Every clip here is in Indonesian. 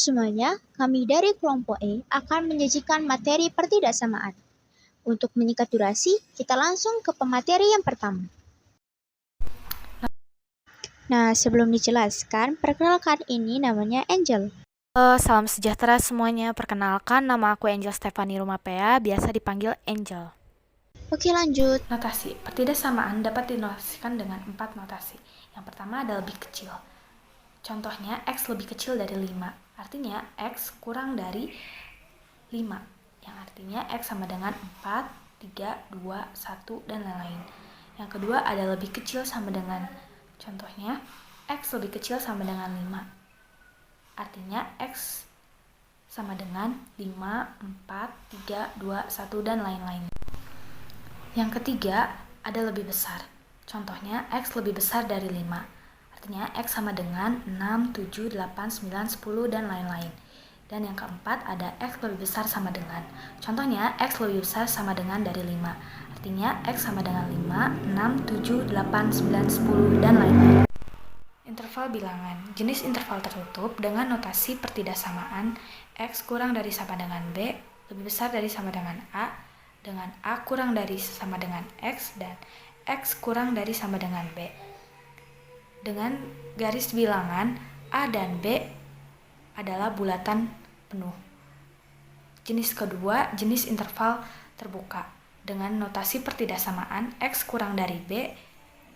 semuanya, kami dari kelompok E akan menyajikan materi pertidaksamaan. Untuk menyingkat durasi, kita langsung ke pemateri yang pertama. Nah, sebelum dijelaskan, perkenalkan ini namanya Angel. Salam sejahtera semuanya, perkenalkan nama aku Angel Stefani Rumapea, biasa dipanggil Angel. Oke, lanjut. Notasi, pertidaksamaan dapat dinotasikan dengan 4 notasi. Yang pertama ada lebih kecil. Contohnya, X lebih kecil dari 5, artinya X kurang dari 5, yang artinya X sama dengan 4, 3, 2, 1, dan lain-lain. Yang kedua ada lebih kecil sama dengan, contohnya, X lebih kecil sama dengan 5, artinya X sama dengan 5, 4, 3, 2, 1, dan lain-lain. Yang ketiga ada lebih besar. Contohnya, X lebih besar dari 5. Artinya, X sama dengan 6, 7, 8, 9, 10, dan lain-lain. Dan yang keempat ada X lebih besar sama dengan. Contohnya, X lebih besar sama dengan dari 5. Artinya, X sama dengan 5, 6, 7, 8, 9, 10, dan lain-lain. Interval bilangan. Jenis interval tertutup dengan notasi pertidaksamaan X kurang dari sama dengan B, lebih besar dari sama dengan A, dengan A kurang dari sama dengan X, dan X kurang dari sama dengan B. Dengan garis bilangan A dan B adalah bulatan penuh. Jenis kedua, jenis interval terbuka. Dengan notasi pertidaksamaan X kurang dari B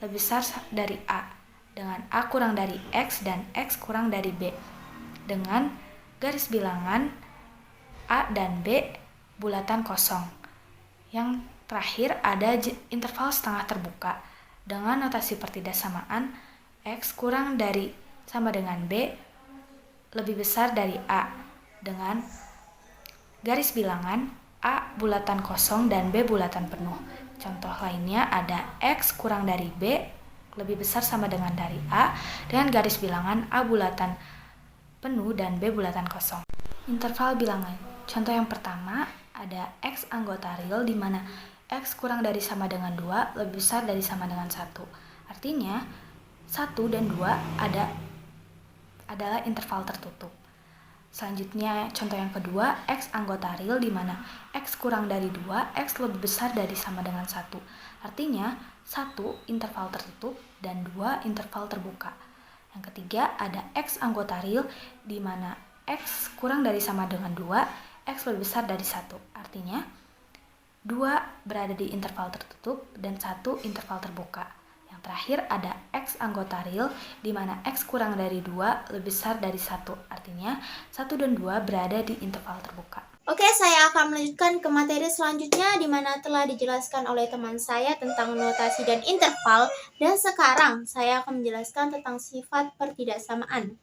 lebih besar dari A, dengan A kurang dari X dan X kurang dari B. Dengan garis bilangan A dan B bulatan kosong. Yang terakhir ada interval setengah terbuka. Dengan notasi pertidaksamaan X kurang dari sama dengan B lebih besar dari A, dengan garis bilangan A bulatan kosong dan B bulatan penuh. Contoh lainnya ada X kurang dari B lebih besar sama dengan dari A, dengan garis bilangan A bulatan penuh dan B bulatan kosong. Interval bilangan. Contoh yang pertama ada X anggota real di mana X kurang dari sama dengan 2 lebih besar dari sama dengan 1. Artinya 1 dan 2 adalah interval tertutup. Selanjutnya, contoh yang kedua, X anggota real di mana X kurang dari 2, X lebih besar dari sama dengan 1. Artinya, 1 interval tertutup dan 2 interval terbuka. Yang ketiga, ada X anggota real di mana X kurang dari sama dengan 2, X lebih besar dari 1. Artinya, 2 berada di interval tertutup dan 1 interval terbuka. Yang terakhir ada X anggota real di mana X kurang dari 2 lebih besar dari 1. Artinya 1 dan 2 berada di interval terbuka. Oke, saya akan melanjutkan ke materi selanjutnya di mana telah dijelaskan oleh teman saya tentang notasi dan interval, dan sekarang saya akan menjelaskan tentang sifat pertidaksamaan.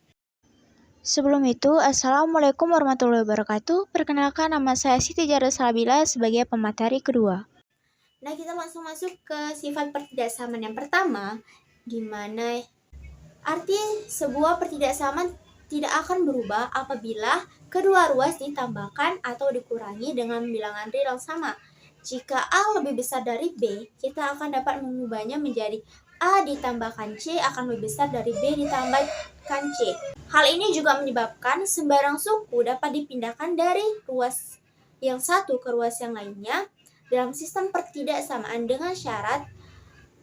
Sebelum itu, Assalamualaikum warahmatullahi wabarakatuh. Perkenalkan, nama saya Siti Jara Salabila sebagai pemateri kedua. Nah, kita langsung masuk ke sifat pertidaksamaan yang pertama, di mana arti sebuah pertidaksamaan tidak akan berubah apabila kedua ruas ditambahkan atau dikurangi dengan bilangan real yang sama. Jika A lebih besar dari B, kita akan dapat mengubahnya menjadi A ditambahkan C akan lebih besar dari B ditambahkan C. Hal ini juga menyebabkan sembarang suku dapat dipindahkan dari ruas yang satu ke ruas yang lainnya dalam sistem pertidaksamaan dengan syarat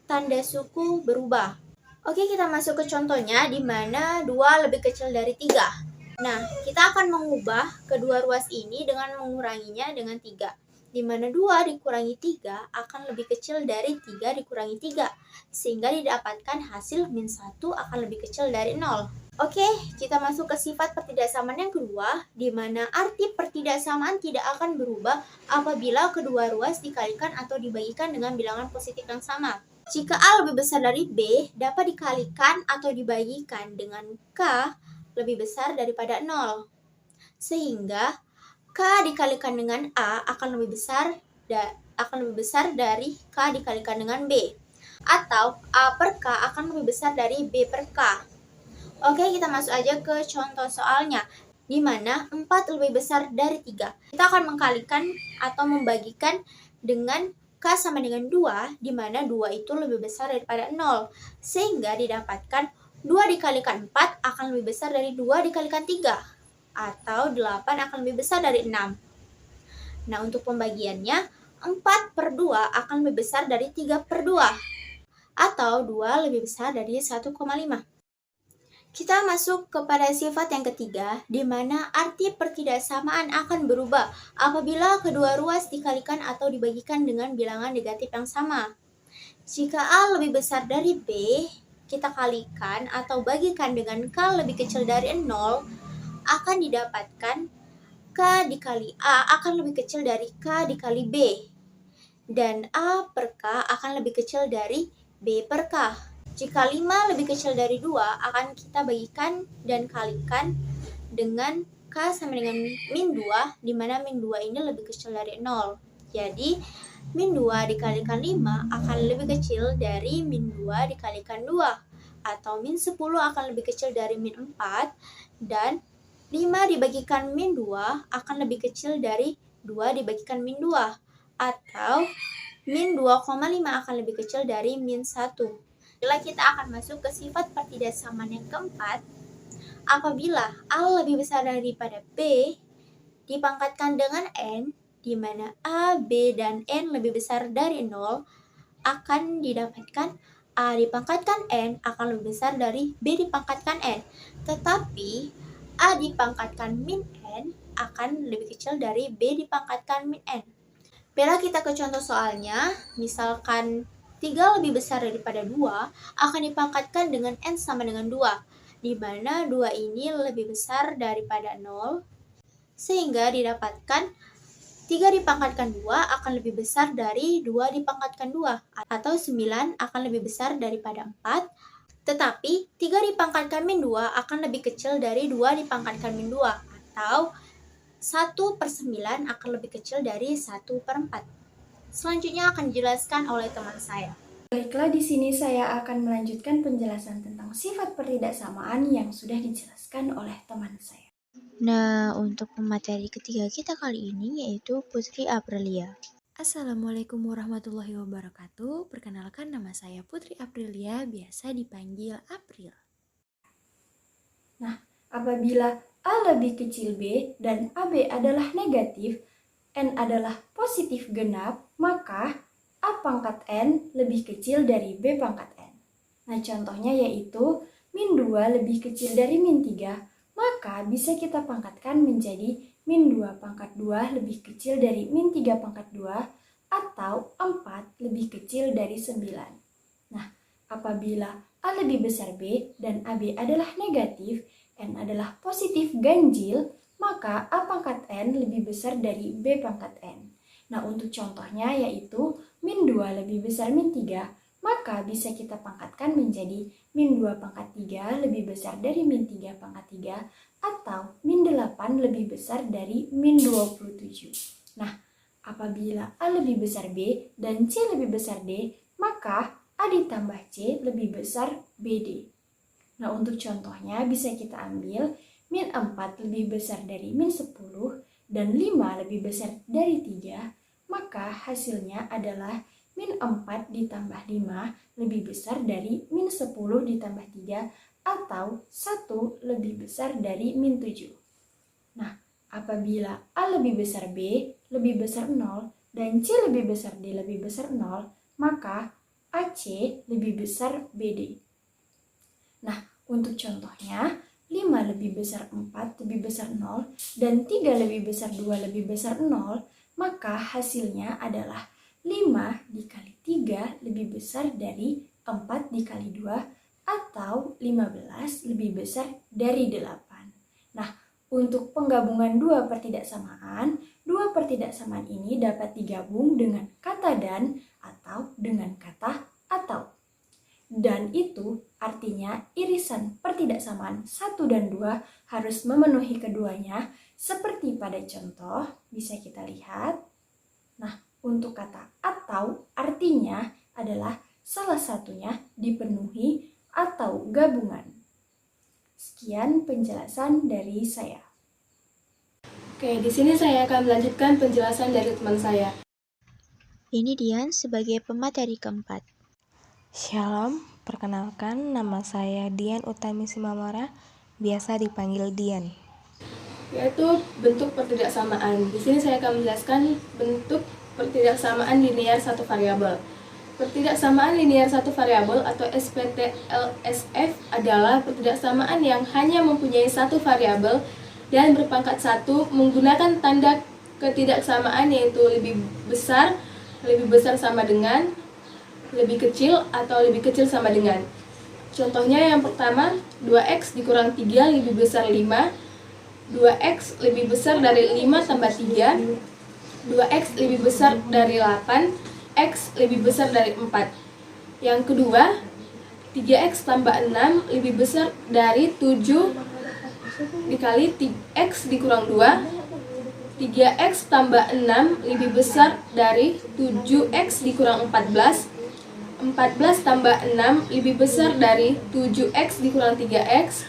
tanda suku berubah. Oke, kita masuk ke contohnya di mana 2 lebih kecil dari 3. Nah, kita akan mengubah kedua ruas ini dengan menguranginya dengan 3. Di mana 2 dikurangi 3 akan lebih kecil dari 3 dikurangi 3. Sehingga didapatkan hasil min 1 akan lebih kecil dari 0. Oke, kita masuk ke sifat pertidaksamaan yang kedua, di mana arti pertidaksamaan tidak akan berubah apabila kedua ruas dikalikan atau dibagikan dengan bilangan positif yang sama. Jika A lebih besar dari B, dapat dikalikan atau dibagikan dengan K lebih besar daripada 0. Sehingga K dikalikan dengan A akan lebih besar dari K dikalikan dengan B. Atau A per K akan lebih besar dari B per K. Oke, kita masuk aja ke contoh soalnya, di mana 4 lebih besar dari 3. Kita akan mengkalikan atau membagikan dengan K sama dengan 2, di mana 2 itu lebih besar daripada 0. Sehingga didapatkan 2 dikalikan 4 akan lebih besar dari 2 dikalikan 3. atau 8 akan lebih besar dari 6. Nah, untuk pembagiannya, 4/2 akan lebih besar dari 3/2, atau 2 lebih besar dari 1,5. Kita masuk kepada sifat yang ketiga, di mana arti pertidaksamaan akan berubah apabila kedua ruas dikalikan atau dibagikan dengan bilangan negatif yang sama. Jika A lebih besar dari B, kita kalikan atau bagikan dengan K lebih kecil dari 0, akan didapatkan K dikali A akan lebih kecil dari K dikali B. Dan A per K akan lebih kecil dari B per K. Jika 5 lebih kecil dari 2, akan kita bagikan dan kalikan dengan K sama dengan min 2, di mana min 2 ini lebih kecil dari 0. Jadi, min 2 dikalikan 5 akan lebih kecil dari min 2 dikalikan 2. Atau min 10 akan lebih kecil dari min 4. Dan 5 dibagikan min 2 akan lebih kecil dari 2 dibagikan min 2. Atau min 2,5 akan lebih kecil dari min 1. Bila kita akan masuk ke sifat pertidaksamaan yang keempat, apabila A lebih besar daripada B, dipangkatkan dengan N, di mana A, B, dan N lebih besar dari 0, akan didapatkan A dipangkatkan N akan lebih besar dari B dipangkatkan N. Tetapi A dipangkatkan min N akan lebih kecil dari B dipangkatkan min N. Bila kita ke contoh soalnya, misalkan 3 lebih besar daripada 2, akan dipangkatkan dengan N sama dengan 2, di mana 2 ini lebih besar daripada 0, sehingga didapatkan 3 dipangkatkan 2 akan lebih besar dari 2 dipangkatkan 2, atau 9 akan lebih besar daripada 4, tetapi 3 dipangkatkan min 2 akan lebih kecil dari 2 dipangkatkan min 2, atau 1/9 akan lebih kecil dari 1/4. Selanjutnya akan dijelaskan oleh teman saya. Baiklah, di sini saya akan melanjutkan penjelasan tentang sifat pertidaksamaan yang sudah dijelaskan oleh teman saya. Nah, untuk pemateri ketiga kita kali ini yaitu Putri Aprilia. Assalamualaikum warahmatullahi wabarakatuh. Perkenalkan, nama saya Putri Aprilia, biasa dipanggil April. Nah, apabila A lebih kecil B dan AB adalah negatif, N adalah positif genap, maka A pangkat N lebih kecil dari B pangkat N. Nah, contohnya yaitu min 2 lebih kecil dari min 3, maka bisa kita pangkatkan menjadi min 2 pangkat 2 lebih kecil dari min 3 pangkat 2, atau 4 lebih kecil dari 9. Nah, apabila A lebih besar B dan AB adalah negatif, N adalah positif ganjil, maka A pangkat N lebih besar dari B pangkat N. Nah, untuk contohnya yaitu min 2 lebih besar min 3, maka bisa kita pangkatkan menjadi min 2 pangkat 3 lebih besar dari min 3 pangkat 3, atau min 8 lebih besar dari min 27. Nah, apabila A lebih besar B dan C lebih besar D, maka A ditambah C lebih besar BD. Nah, untuk contohnya bisa kita ambil min 4 lebih besar dari min 10 dan 5 lebih besar dari 3, maka hasilnya adalah min 4 ditambah 5 lebih besar dari min 10 ditambah 3, atau 1 lebih besar dari min 7. Nah, apabila A lebih besar B lebih besar 0 dan C lebih besar D lebih besar 0, maka AC lebih besar BD. Nah, untuk contohnya, 5 lebih besar 4 lebih besar 0 dan 3 lebih besar 2 lebih besar 0, maka hasilnya adalah 5 dikali 3 lebih besar dari 4 dikali 2, atau 15 lebih besar dari 8. Nah, untuk penggabungan dua pertidaksamaan ini dapat digabung dengan kata dan atau dengan kata atau. Dan itu artinya irisan pertidaksamaan 1 dan 2 harus memenuhi keduanya, seperti pada contoh bisa kita lihat. Nah, untuk kata atau artinya adalah salah satunya dipenuhi atau gabungan. Sekian penjelasan dari saya. Oke, di sini saya akan melanjutkan penjelasan dari teman saya. Ini Dian sebagai pemateri keempat. Shalom, perkenalkan nama saya Dian Utami Simamora, biasa dipanggil Dian. yaitu bentuk pertidaksamaan. Di sini saya akan menjelaskan bentuk pertidaksamaan linear satu variabel. Pertidaksamaan linear satu variabel atau SPT-LSF adalah pertidaksamaan yang hanya mempunyai satu variabel dan berpangkat 1 menggunakan tanda ketidaksamaan yaitu lebih besar sama dengan, lebih kecil atau lebih kecil sama dengan. Contohnya yang pertama, 2x dikurang 3 lebih besar 5, 2x lebih besar dari 5 tambah 3, 2x lebih besar dari 8, X lebih besar dari 4. Yang kedua, 3x tambah 6 lebih besar dari 7 dikali X dikurang 2. 3x tambah 6 lebih besar dari 7x dikurang 14. 14 tambah 6 lebih besar dari 7x dikurang 3x.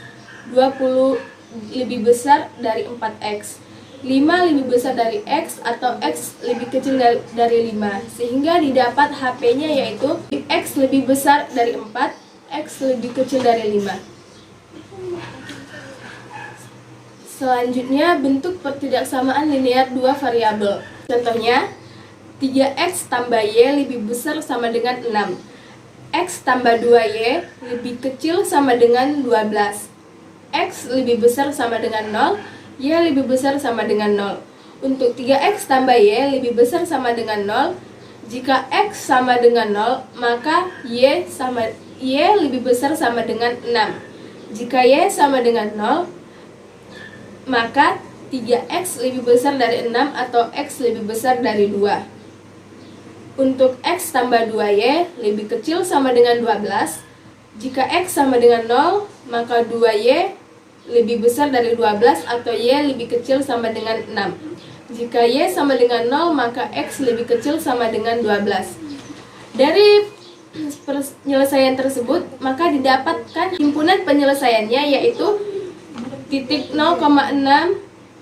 20 lebih besar dari 4x. 5 lebih besar dari X atau X lebih kecil dari 5, sehingga didapat HP-nya yaitu X lebih besar dari 4, X lebih kecil dari 5. Selanjutnya, bentuk pertidaksamaan linear dua variabel. Contohnya, 3x tambah Y lebih besar sama dengan 6. X tambah 2Y lebih kecil sama dengan 12. X lebih besar sama dengan 0. Y lebih besar sama dengan 0. Untuk 3x tambah Y lebih besar sama dengan 0, jika X sama dengan 0, maka Y lebih besar sama dengan 6. Jika Y sama dengan 0, maka 3x lebih besar dari 6 atau X lebih besar dari 2. Untuk X tambah 2Y lebih kecil sama dengan 12, jika X sama dengan 0, maka 2Y lebih besar dari 12 atau Y lebih kecil sama dengan 6. Jika Y sama dengan 0, maka X lebih kecil sama dengan 12. Dari penyelesaian tersebut, maka didapatkan himpunan penyelesaiannya yaitu titik 0,6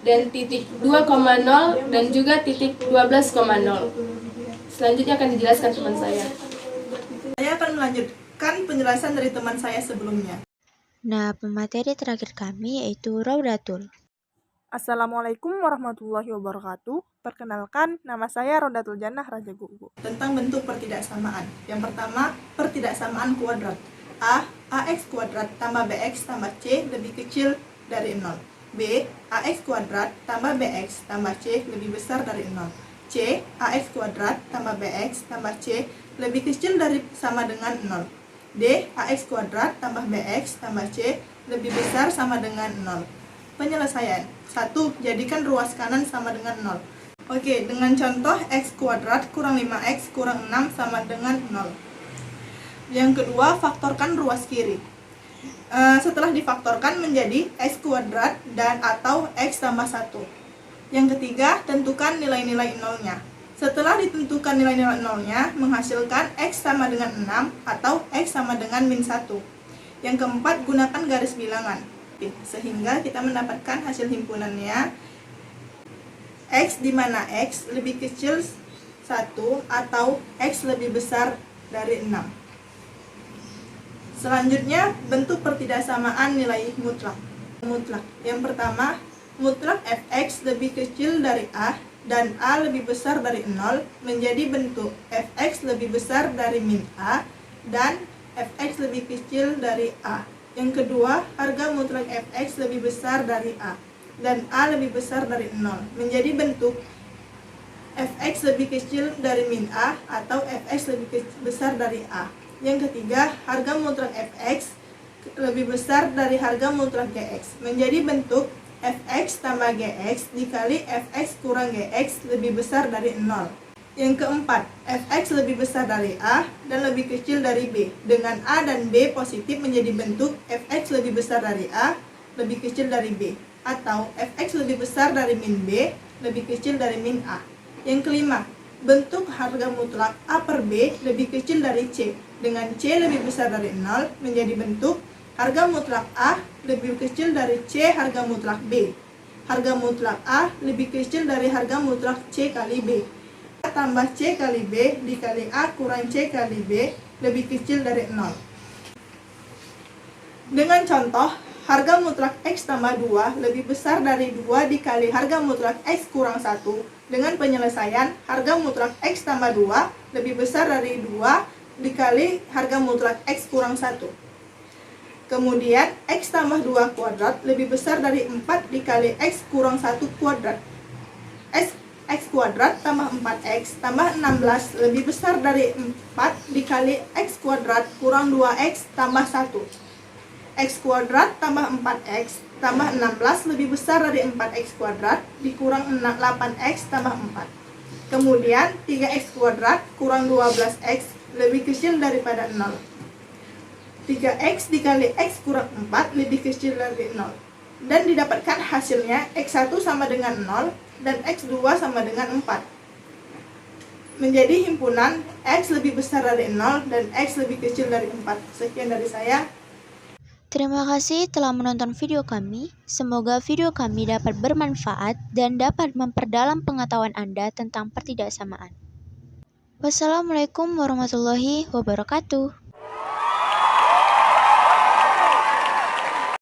dan titik 2,0 dan juga titik 12,0. Selanjutnya akan dijelaskan teman saya. Saya akan melanjutkan penjelasan dari teman saya sebelumnya. Nah, pemateri terakhir kami yaitu Raudatul. Assalamualaikum warahmatullahi wabarakatuh. Perkenalkan, nama saya Raudatul Jannah Raja Gugu. Tentang bentuk pertidaksamaan. Yang pertama, pertidaksamaan kuadrat. AX kuadrat tambah BX tambah C lebih kecil dari 0. B. AX kuadrat tambah BX tambah C lebih besar dari 0. C. AX kuadrat tambah BX tambah C lebih kecil dari sama dengan 0. D. AX kuadrat tambah BX tambah C lebih besar sama dengan 0. Penyelesaian. 1. Jadikan ruas kanan sama dengan 0. Oke, dengan contoh X kuadrat kurang 5X kurang 6 sama dengan 0. Yang kedua, faktorkan ruas kiri. Setelah difaktorkan menjadi X kuadrat dan atau X tambah 1. Yang ketiga, tentukan nilai-nilai nolnya. Setelah ditentukan nilai-nilai nolnya, menghasilkan X sama dengan 6 atau X sama dengan min 1. Yang keempat, gunakan garis bilangan. Sehingga kita mendapatkan hasil himpunannya X di mana X lebih kecil 1 atau X lebih besar dari 6. Selanjutnya, bentuk pertidaksamaan nilai mutlak. Yang pertama, mutlak fx lebih kecil dari a dan a lebih besar dari 0 menjadi bentuk fx lebih besar dari min a dan fx lebih kecil dari a. Yang kedua, harga mutlak fx lebih besar dari a dan a lebih besar dari 0 menjadi bentuk fx lebih kecil dari min a atau fx lebih besar dari a. Yang ketiga, harga mutlak fx lebih besar dari harga mutlak gx menjadi bentuk fx tambah gx dikali fx kurang gx lebih besar dari 0. Yang keempat, fx lebih besar dari a dan lebih kecil dari b dengan a dan b positif menjadi bentuk fx lebih besar dari a lebih kecil dari b atau fx lebih besar dari min b lebih kecil dari min a. Yang kelima, bentuk harga mutlak a per b lebih kecil dari c dengan c lebih besar dari 0 menjadi bentuk harga mutlak a lebih kecil dari c harga mutlak b. Harga mutlak a lebih kecil dari harga mutlak c kali b. A tambah c kali b dikali a kurang c kali b lebih kecil dari 0. Dengan contoh, harga mutlak X tambah 2 lebih besar dari 2 dikali harga mutlak X kurang 1 dengan penyelesaian harga mutlak X tambah 2 lebih besar dari 2 dikali harga mutlak X kurang 1. Kemudian X tambah 2 kuadrat lebih besar dari 4 dikali X kurang 1 kuadrat. X kuadrat tambah 4X tambah 16 lebih besar dari 4 dikali X kuadrat kurang 2X tambah 1. X kuadrat tambah 4X tambah 16 lebih besar dari 4X kuadrat dikurang 8X tambah 4. Kemudian 3X kuadrat kurang 12X lebih kecil daripada 0. 3X dikali X kurang 4 lebih kecil dari 0. Dan didapatkan hasilnya X1 sama dengan 0 dan X2 sama dengan 4. Menjadi himpunan X lebih besar dari 0 dan X lebih kecil dari 4. Sekian dari saya. Terima kasih telah menonton video kami. Semoga video kami dapat bermanfaat dan dapat memperdalam pengetahuan Anda tentang pertidaksamaan. Wassalamualaikum warahmatullahi wabarakatuh.